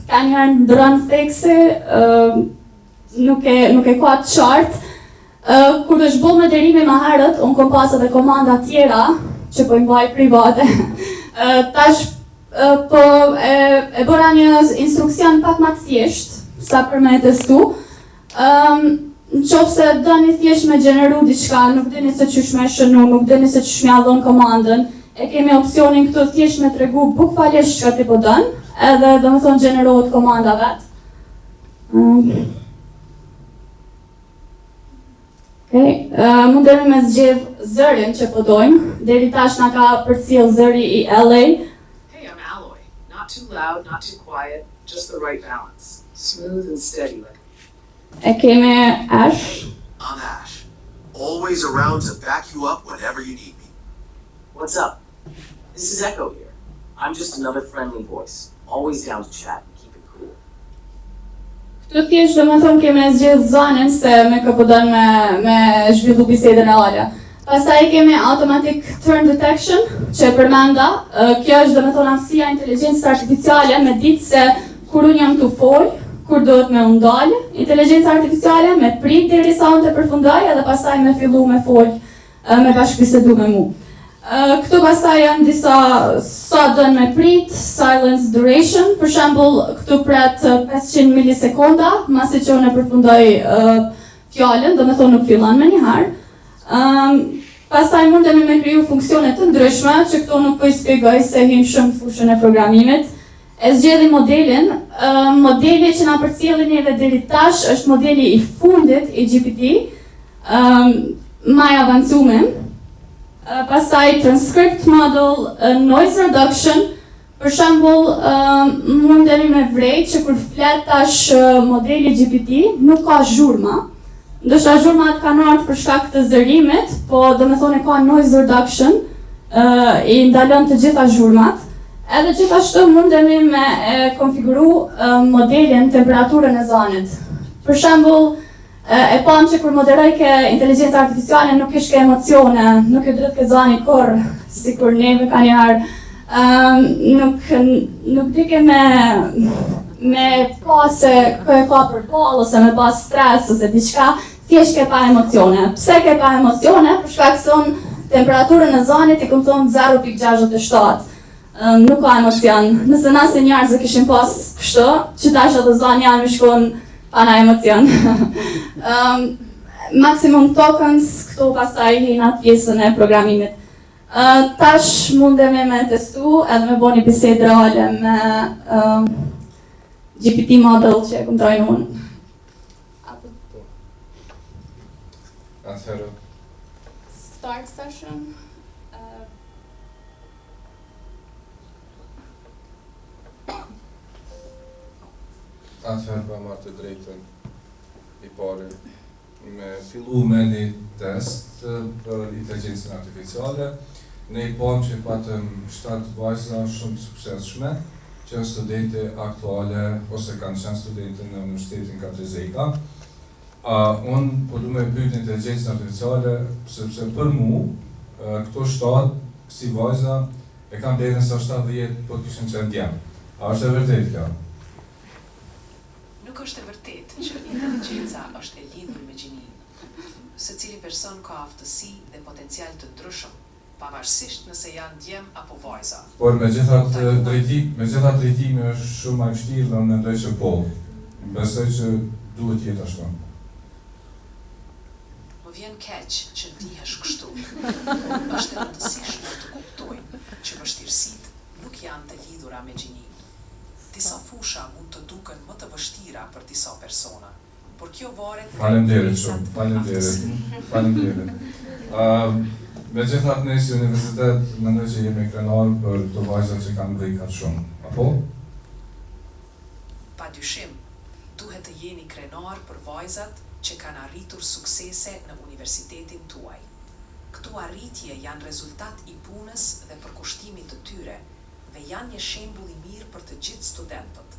ka njëherë ndron theksi, nuk e ka të qartë. Kur është bo me derimi më herët, unë kom pas edhe komanda tjera, që po i mbaj private. Tash po e bëra një instruksion pak më të thjesht, sa për me testu. Në qofë se dëni thjesht me gjeneru diçka, nuk dini se qysh me shënu, nuk dini se qysh me adhon komandën, e kemi opcionin këtu thjesht me tregu bukfalisht çka ti po dën, edhe do me thonë gjenerohet komanda vet. Mundemi me zgjedh zërin që po dojmë, deri tash na ka përcjell zëri I LA. Hey, I'm Alloy. Not too loud, not too quiet, just the right balance. Smooth and steady like. E kemi Ash. I'm Ash. Always around to back you up whenever you need me. What's up? This is Echo here. I'm just another friendly voice, always down to chat and keep it cool. Këtu thjesht do me thonë kemi zgjedh zonin se me ka po dën me zhvillu bisedën reale. Pastaj kemi automatic turn detection, që përmenda, kjo është do me thonë aftësia inteligjencës artificiale me ditë se kur unë jam të folë, kur dohet me undalë, inteligjenca artificiale me prit derisa unë të përfundoj edhe pastaj me fillu me folë, me bashkëbisedu me mu. Këtu pastaj janë disa sa dën me prit, silence duration, për shembull këtu pret 500 milisekonda, masi që unë e përfundoj fjallën, do me thonë nuk fillon me njëherë. Pastaj mundemi me kriju funksione të ndryshme, që këtu nuk po I spjegoj se him shumë fushën e programimit. E zgjedhi modelin, modeli që na përcjellin neve deri tash është modeli I fundit I GPT, më I avancuar. Pastaj transcript model, noise reduction, për shembull mundemi me vrejt që kur flet tash modeli GPT nuk ka zhurma. Ndoshta zhurmat kanë ardhur për shkak të zërimit, po domethënë ka noise reduction, I ndalon të gjitha zhurmat. Edhe gjithashtu mundemi me konfiguru modelin temperaturën e zonit. Për shembull, e pam që kur moderoj ke inteligjenca artificiale nuk ish ke emocione, nuk I drejt ke zoni kurr, sikur neve ka njëherë, nuk dike me pa se kë e ka përballë ose me pas stres ose diçka, thjesht ke pa emocione. Pse ke pa emocione? Për shkak se unë temperaturën e zonit I kam thonë 0.67. Nuk ka emocion. Nëse nasi njerëzë kishin pas kështu, që tash ato zonë janë më shkon pa na emocion. Maximum tokens, këtu pastaj hin atë pjesën e programimit. Tash mundemi me testu edhe me bo një bisedë reale me GPT model që e këndrojnë unë. Atëherë. Start session. Atëherë pa marrë të drejtën I pari me fillu me një test për inteligjencën artificiale. Ne I pam që patëm 7 vajza shumë suksesshme që janë studente aktuale ose kanë qenë studente në Universitetin Kadrizeka. Unë po du me pyet inteligjencën artificiale sepse për mu këto 7 si vajza e kam derën sa 70, po kishin qenë djemë. A është e vërtet kjo? Nuk është e vërtet që inteligjenca është e lidhur me gjininë. Secili person ka aftësi dhe potencial të ndryshëm, pavarësisht nëse janë djem apo vajza. Por megjithatë drejtimi është shumë më i vështirë dhe unë mendoj që po. Besoj që duhet jetë ashtu. Më vjen keq që ndihesh kështu. Është e rëndësishme të kuptojmë që vështirësitë nuk janë të lidhura me gjininë. Disa fusha mund të duken më të vështira për disa persona, por kjo varet nga Faleminderit shumë, faleminderit. Megjithatë ne si universitet mendoj që jemi krenar për këto vajza që kanë vdekur kaq shumë, apo? Padyshim, duhet të jeni krenar për vajzat që kanë arritur suksese në universitetin tuaj. Këto arritje janë rezultat i punës dhe përkushtimit të tyre dhe janë një shembull i mirë për të gjithë studentët.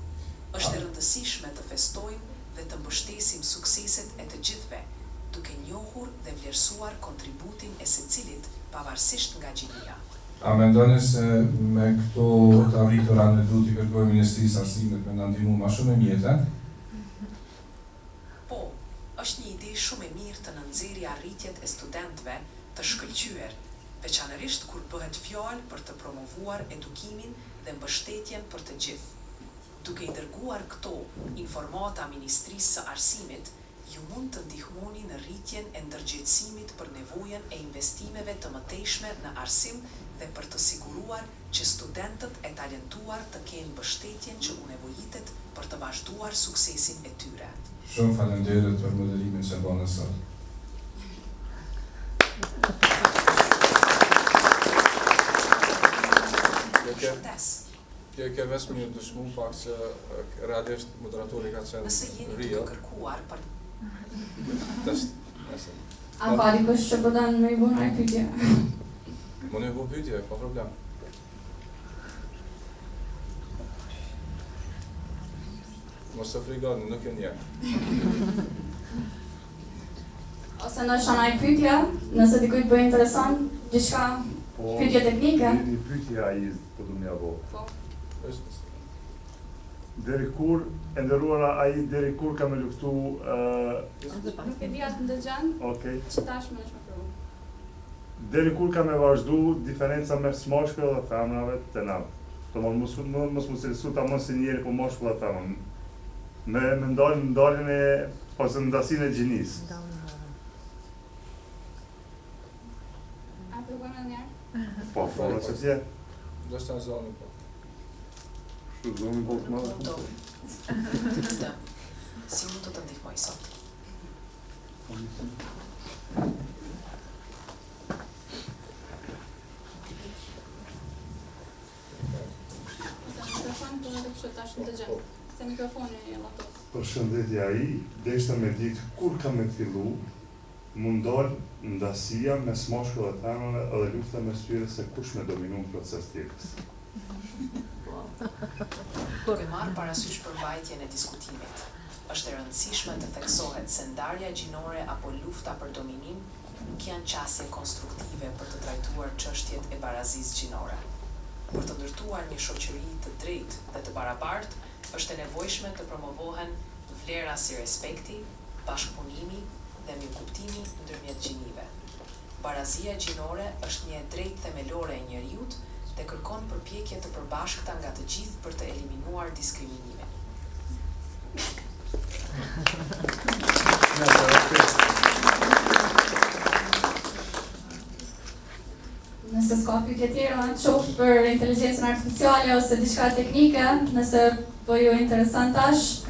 Është e rëndësishme të festojmë dhe të mbështesim sukseset e të gjithëve, duke njohur dhe vlerësuar kontributin e secilit pavarësisht nga gjinia. A mendoni se me këto të arritura ne duhet i kërkojmë Ministrisë Arsimit me na ndihmu më shumë e mjete? Po, është një ide shumë e mirë të nënxjerrë arritjet e studentëve të shkëlqyer, veçanërisht kur bëhet fjalë për të promovuar edukimin dhe mbështetjen për të gjithë. Duke i dërguar këto informata Ministrisë së Arsimit, ju mund të ndihmoni në rritjen e ndërgjegjësimit për nevojën e investimeve të mëtejshme në arsim dhe për të siguruar që studentët e talentuar të kenë mbështetjen që u nevojitet për të vazhduar suksesin e tyre. Shumë faleminderit për moderimin që bënë sot. Shëndes. Kjo ke vetëm një dëshmu pak që realisht moderatori ka qenë Nëse jeni duke kërkuar për A ka dikush që përdan me i bëna e pytje? Më në i bu pytje, pa problem. Mos të frigoni, nuk e nje. Ose në shana i pytje, nëse dikujt bëj interesant, gjithka pytje teknike? Një pytje a i të du mja bo. është Deri kur, e ndëruara a i deri kur ka me luftu... Nuk e di atë ndëgjan, që tash më nëshme përru. Deri kur ka me vazhdu diferenca mes moshkull dhe femrave të navë. Të mos mu cilësu ta mos si njeri po moshkull dhe femrave. Me ndaljen e ose ndasin e gjinis. A përgojnë edhe njerë? Po, forë që tje. Do shtë në zonë, po. Zonin po të madhe. Si mund të ndihmoj sot? Përshëndetje a i, deshte me ditë kur ka me fillu mundon ndasia mes moshkull dhe femrave edhe lufta mes tyre se kush me dominu në proces tjetës. Duke marrë parasysh përvajtjen e diskutimit, është e rëndësishme të theksohet se ndarja gjinore apo lufta për dominim nuk janë qasje konstruktive për të trajtuar çështjet e barazisë gjinore. Për të ndërtuar një shoqëri të drejtë dhe të barabartë, është e nevojshme të promovohen vlera si respekti, bashkëpunimi dhe mirëkuptimi ndërmjet gjinive. Barazia gjinore është një e drejtë themelore e njeriut dhe kërkon përpjekje të përbashkëta nga të gjithë për të eliminuar diskriminimin. Nëse s'ka pyetje tjera, qoftë për inteligjencën artificiale ose diçka teknike, nëse po ju interesant tash,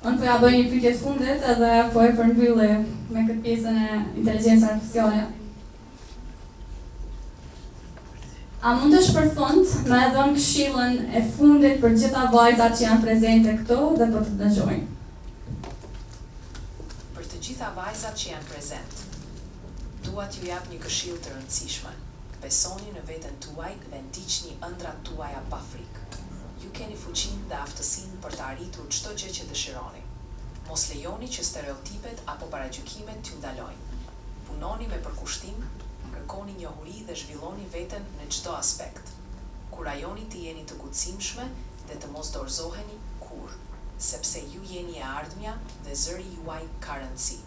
unë po ja bëj një pyetje të fundit edhe po e përmbylli me këtë pjesën e inteligjencës artificiale. A mund të shpërfund me dhënë këshillën e fundit për gjitha vajzat që janë prezente këtu dhe për të dëgjojnë? Për të gjitha vajzat që janë prezent, dua t'ju jap një këshill të rëndësishme. Besoni në veten tuaj dhe ndiqni ëndrat tuaja pa frikë. Ju keni fuqinë dhe aftësinë për të arritur çdo gjë që dëshironi. Mos lejoni që stereotipet apo paragjykimet t'ju ndalojnë. Punoni me përkushtim, kërkoni njohuri dhe zhvilloni veten në çdo aspekt. kur rajoni të jeni të kucimshme dhe të mos dorëzoheni kur, sepse ju jeni e ardhmja dhe zëri juaj ka rëndësi.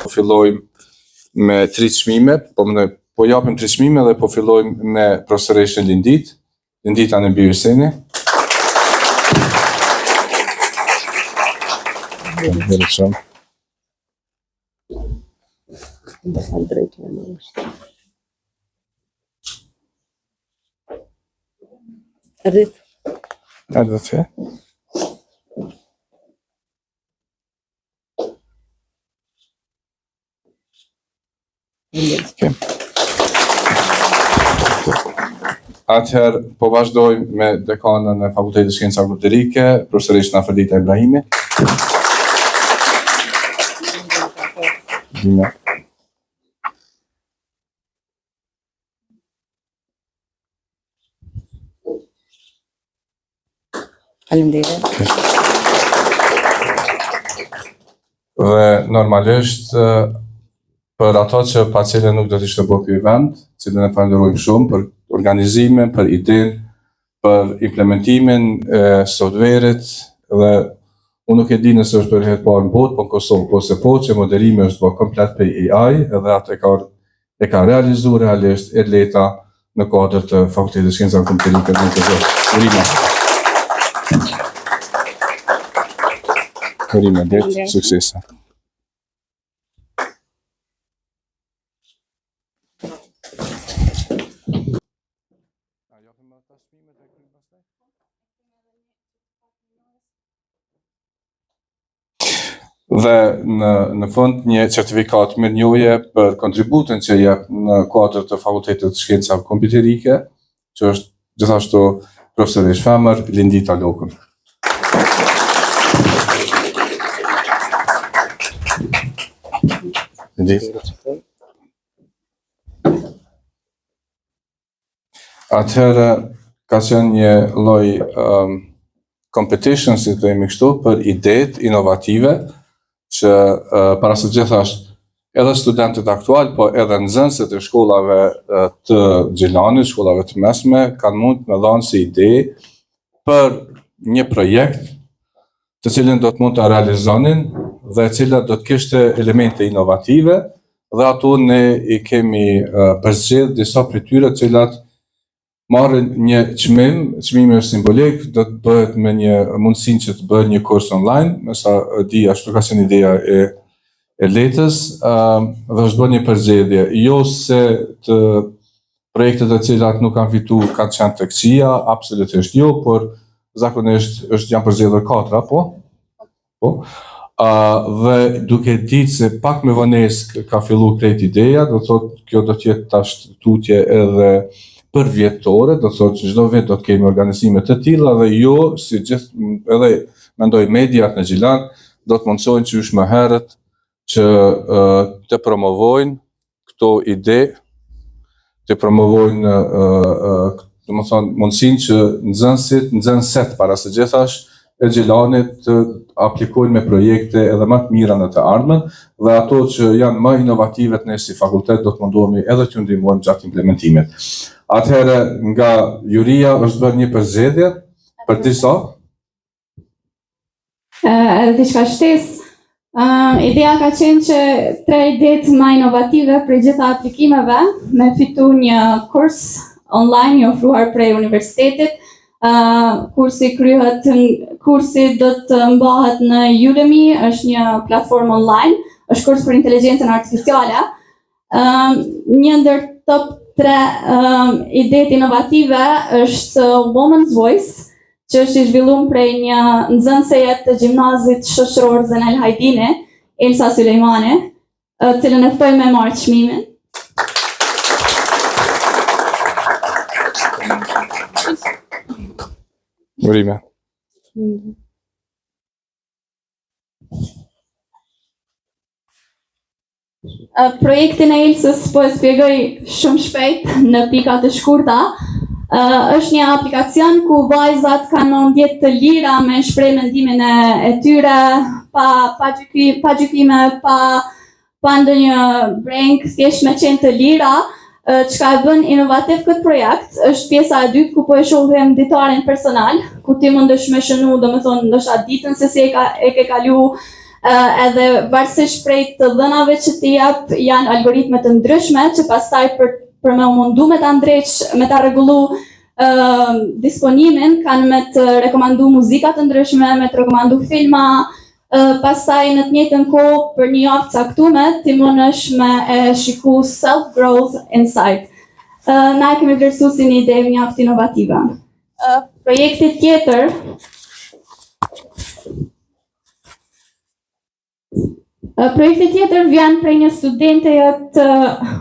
Po fillojmë me 3 çmime, po japim 3 çmime dhe po fillojmë me profesoreshën Lindit. Lindita në Birseni. Ardhët e? Atëherë, po vazhdojmë me dekanën e Fakultetit Shkenca Komputerike, profesoreshën Afrodita Ibrahimi. Faleminderit. Dhe normalisht, për ato që pa cilën nuk do të ishte bërë ky vend, cilën e falenderojmë shumë për organizimin, për idenë, për implementimin e softverit dhe unë nuk e di nëse është për herë të parë në botë, po në Kosovë, ose po që moderimi është bërë komplet për AI edhe atë e ka realizuar realisht Erleta në kuadër të Fakultetit Shkenca Komputerike në Kosovë. Urime, det, suksese. Dhe në fund një certifikat mirënjohje për kontributin që jep në kuadër të Fakultetit Shkenca Komputerike, që është gjithashtu profesoresh femër Lindita Lokun. Atëherë ka qenë një lloj competition, si të themi kështu, për idetë inovative që para së gjithash edhe studentët aktual, po edhe nxënësit e shkollave të Gjilanit, shkollave të mesme, kanë mund me dhanë si ide për një projekt të cilin do të mund të realizonin dhe cilat do të kishte elemente inovative dhe ato ne i kemi përzgjedhur disa prej tyre të cilat marrin një çmimi është simbolik, do të bëhet me një mundësinë që të bëhet një kurs online, me sa di ashtu ka qenë ideja e letës, dhe është bërë një përzgjedhje, jo se të projektet e cilat nuk kanë fituar kanë qenë të këqija, absolutisht jo, por zakonisht janë përzgjedhur 4, po. Dhe duke ditë se pak me vonesë ka filluar krejt ideja, do thotë kjo do të jetë tash tutje edhe për vjetore, do të thotë që çdo vit do të kemi organizime të tilla dhe jo si gjithë edhe mendoj mediat në Gjilan do të mundsojnë qysh më herët që të promovojnë këto ide, të promovojnë domethënë mundësinë që nxënësit para së gjithash e Gjilanit të aplikojnë me projekte edhe më të mira në të ardhmen dhe ato që janë më inovative ne si fakultet do të mundohemi edhe t'ju ndihmojmë gjatë implementimit. Atëherë nga juria është bërë një përzgjedhje për disa. Edhe diçka shtesë. Ideja ka qenë që 3 idetë më inovative për gjitha aplikimeve me fitu një kurs online i ofruar prej universitetit. Kursi do të mbahet në Udemy, është një platformë online, është kurs për inteligjencën artificiale. Një ndër top 3 idetë inovative është Woman's Voice, që është i zhvilluar prej një nxënëse të gjimnazit shoqëror Zenel Hajdini, Elsa Sulejmani, cilën e ftoj me marrë çmimin. Urime. Projektin e Elsës po e shpjegoj shumë shpejt në pika të shkurta. Është një aplikacion ku vajzat kanë ndjetë të lira me shpreh mendimin e tyre, pa gjykime, pa pa ndonjë breng, thjesht me qenë të lira, çka e bën inovativ këtë projekt, është pjesa e dytë ku po e shohim ditaren personal, ku ti mundesh me shënu, domethënë ndoshta ditën se si e ke kalu, edhe varësisht prej të dhënave që ti jap, janë algoritme të ndryshme që pastaj për me u mundu me ta ndreq, me ta rregullu disponimin, kanë me të rekomandu muzika të ndryshme, me të rekomandu filma, pastaj në të njëjtën kohë për një javë caktuar ti mundesh me e shiku self-growth insight. Na e kemi vlerësuar si një ide mjaft inovative. Projekti tjetër vjen prej një studente të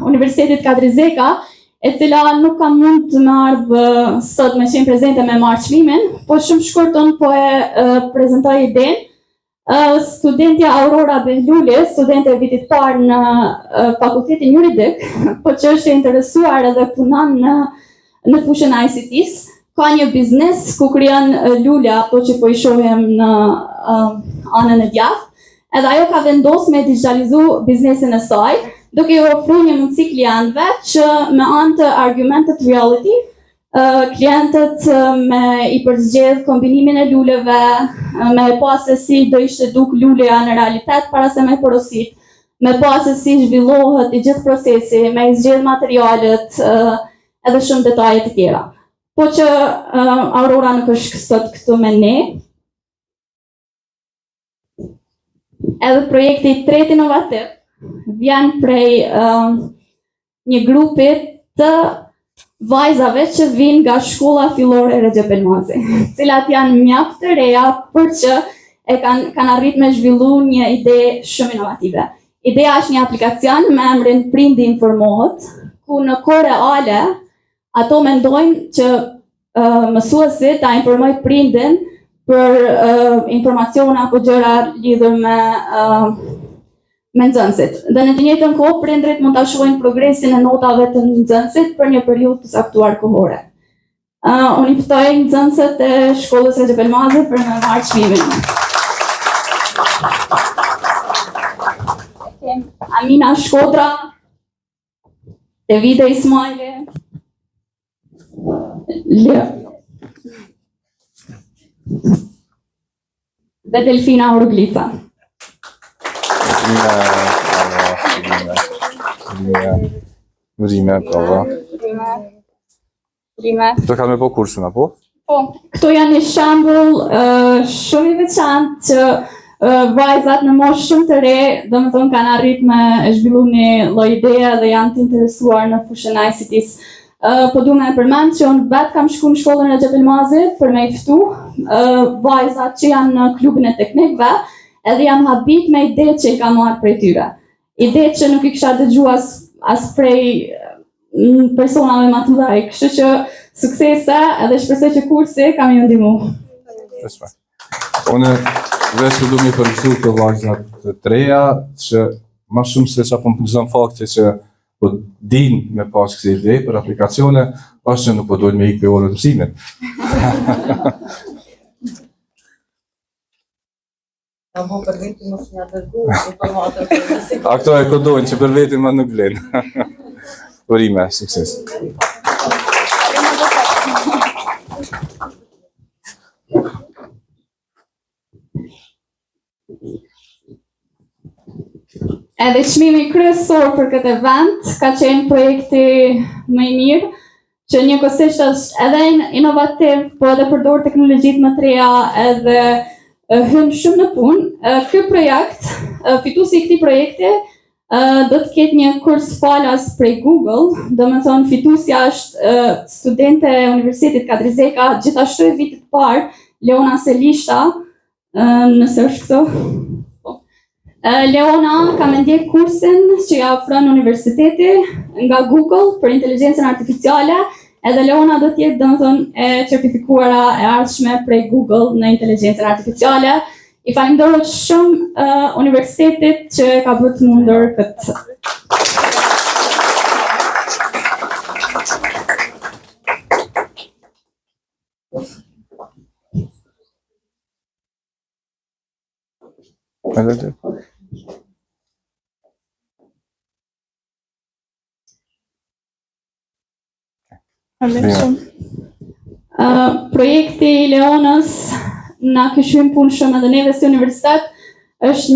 Universitetit Kadri Zeka, e cila nuk ka mund të më ardhë sot me qenë prezente me marrë çmimin, po shumë shkurtën po e prezantoj idenë. Studentja Aurora Behluli, studente e vitit parë në fakultetin juridik, po që është e interesuar edhe punon në fushën e ICT-s, ka një biznes ku krijon lule ato që po i shohim në anën e djathtë, edhe ajo ka vendosur me digitalizu biznesin e saj, duke i ofruar një mundësi klientëve që me anë të argumented reality, klientët me i përzgjedh kombinimin e luleve, me pa se si do ishte duk luleja në realitet para se me porosit, me pa se si zhvillohet i gjithë procesi, me i zgjedh materialet, edhe shumë detaje të tjera. Po që Aurora nuk është sot këtu me ne. Edhe projekti tretë inovativ vjen prej një grupi të vajzave që vinë nga shkolla fillore Recep Elmazi, cilat janë mjaft të reja për që e kanë arrit me zhvillu një ide shumë inovative. Ideja është një aplikacion me emrin Prindi informohet, ku në kohë reale ato mendojnë që mësuesit ta informoj prindin për informaciona apo gjëra lidhur me nxënësit. Dhe në të njëjtën kohë prindrit mund ta shohin progresin e notave të nxënësit për një periudhë të caktuar kohore. Unë i ftoj nxënësit e shkollës Recep Elmazi për me marrë çmimin. Amina Shkodra, Tevida Ismaili, dhe Delfina Uruglica. Rime, prova. Këto kanë me po kursin, apo? Po, këto janë një shembull shumë i veçantë që vajzat në moshë shumë të re, domethënë kanë arrit me zhvillu një lloj ideje dhe janë të interesuar në fushën e ICT-s. Po du me përmend që unë vetë kam shku në shkollën e Recep Elmazi për me i ftu vajzat që janë në klubin e teknikëve, edhe jam habit me ide që i ka marrë prej tyre. Ide që nuk i kisha dëgju as prej personave më të mëdhenj, kështu që suksese edhe shpresoj që kursi kam ju ndihmu. Unë veç që du mi përgjigjur të vajzat të treja, që ma shumë se që apo më përzon fakti që po din me pas kësi ide për aplikacione, pas që nuk po dojnë me ikë për orët mësimit. A këto e kodojnë që për vetin ma nuk vlenë. Urime, sukses. Edhe çmimi kryesor për këtë event ka qenë projekti më i mirë, që njëkohësisht është edhe inovativ, po edhe përdor teknologjitë më të reja edhe hyn shumë në punë. Ky projekt, fituesi i këtij projekti do të ketë një kurs falas prej Google, domethënë fituesja është studente e Universitetit Kadri Zeka, gjithashtu e vitit parë, Leona Selishta, nëse është këto. Leona ka me ndjek kursin që ja ofron universiteti nga Google për inteligjencën artificiale, edhe Leona do t'jetë domethënë e certifikuara e ardhshme prej Google në inteligjencën artificiale. I falenderoj shumë universitetit që ka bërë të mundur këtë. Projekti i Leonës na këshim punë shumë edhe neve si universitet është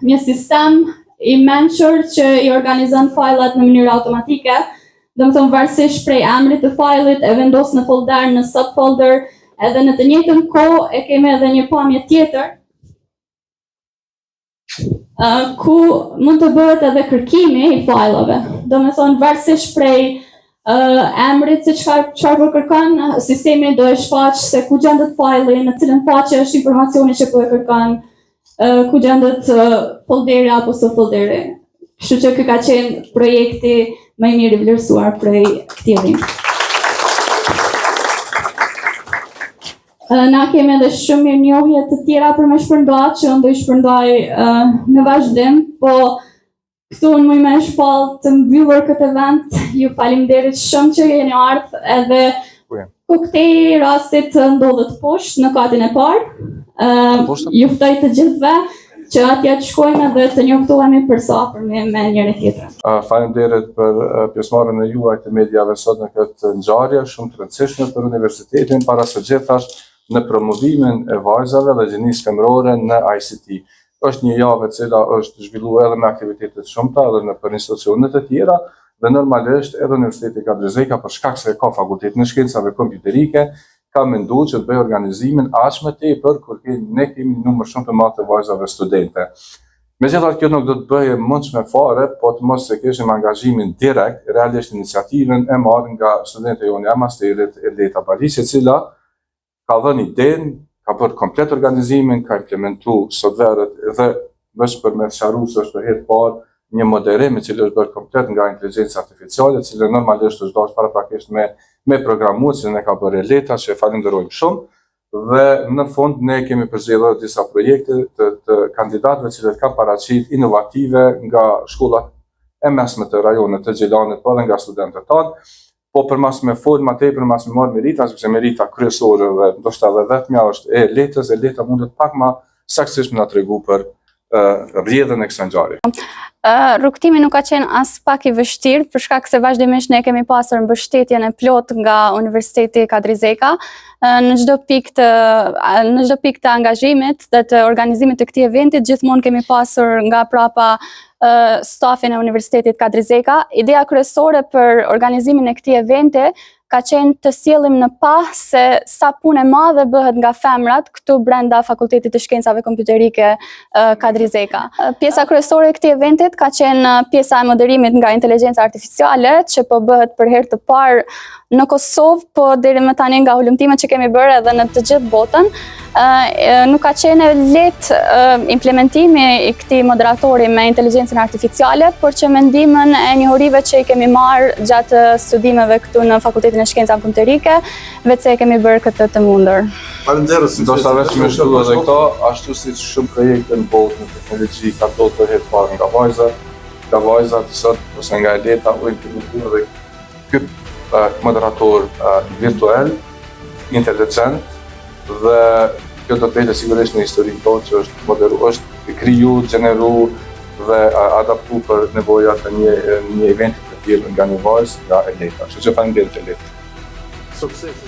një sistem i mençur që i organizon fajlat në mënyrë automatike. Do të thonë varësisht prej emrit të fajlit e vendos në folder, në subfolder, edhe në të njëjtën kohë e kemi edhe një pamje tjetër ku mund të bëhet edhe kërkimi i fajlave. Do të thonë varësisht prej emrit se çfarë po kërkon, sistemi do e shfaq se ku gjendet fajli, në cilën faqe është informacioni që po e kërkon, ku gjendet folderi apo subfolderi. Kështu që ky ka qenë projekti më i mirë i vlerësuar prej këtij viti. Na kemi edhe shumë mirënjohje të tjera për me shpërndarë, që unë do i shpërndaj në vazhdim, po këtu unë më me shpall të mbyllur këtë event, ju faleminderit shumë që jeni ardhur, edhe koktejli rastit ndodhet poshtë në katin e parë. Ju ftoj të gjithëve që atje të shkojmë dhe të njoftohemi përsapër me njëri tjetrin. Faleminderit për pjesëmarrjen e juaj të mediave sot në këtë ngjarje shumë të rëndësishme për universitetin, para së gjithash në promovimin e vajzave dhe gjinisë femërore në ICT. Është një javë e cila është zhvilluar edhe me aktivitete të shumta edhe në për institucione të tjera dhe normalisht edhe Universiteti Kadri Zeka për shkak se ka fakultetin e shkencave kompjuterike ka menduar që të bëjë organizimin aq më tepër kur ne kemi numër shumë të madh të vajzave studente. Megjithatë kjo nuk do të bëjë mundshme fare, po të mos se kishim angazhimin direkt, realisht iniciativën e marrë nga studentët jonë e masterit Eleta Baliqi, e cila ka dhënë idenë, ka bërë komplet organizimin, ka implementuar softverët dhe vetëm për me sqaruar se është për herë të parë një moderim i cili është bërë komplet nga inteligjenca artificiale, e cila normalisht është dashur paraprakisht me programues që ne ka bërë Eleta, që e falenderojmë shumë. Dhe në fund ne kemi përzgjedhur disa projekte të kandidatëve që kanë paraqit inovative nga shkollat e mesme të rajonit të Gjelanit, po edhe nga studentët tanë. Po për mas me fol më tepër, për mas me marrë merita, sepse merita kryesore dhe ndoshta edhe vetmja është e Letës, e Leta mundet pak më saktësisht më na tregu për rrjedhën e kësaj ngjarje. Rrugtimi nuk ka qenë as pak i vështirë, për shkak se vazhdimisht ne kemi pasur mbështetjen e plot nga Universiteti Kadri Zeka në çdo pikë të angazhimit dhe të organizimit të këtij eventi. Gjithmonë kemi pasur nga prapa stafin e Universitetit Kadri Zeka. Ideja kryesore për organizimin e këtij eventi ka qenë të sjellim në pah se sa punë e madhe bëhet nga femrat këtu brenda Fakultetit të Shkencave Kompjuterike Kadri Zeka. Pjesa kryesore e këtij eventit ka qenë pjesa e moderimit nga inteligjenca artificiale, që po bëhet për herë të parë në Kosovë, po deri më tani nga hulumtimet që kemi bërë edhe në të gjithë botën. Nuk ka qenë lehtë implementimi i këtij moderatori me inteligjencën artificiale, por që me ndihmën e njohurive që i kemi marrë gjatë studimeve këtu në Fakultetin e Shkencave Kompjuterike, vetë se e kemi bërë këtë të mundur. Faleminderit. Ndoshta vetëm me shkruaj edhe këto, ashtu si shumë projekte në botë në teknologji ka ndodhur për herë të parë nga vajzat sot ose nga Eleta u implementuar dhe ky moderator virtual, inteligjent, dhe kjo do të bëjë sigurisht në historinë tonë që është kriju, gjeneru dhe adaptu për nevojat e një eventi të tillë nga një vajzë nga Eleta. Kështu që faleminderit Eleta. Sukses.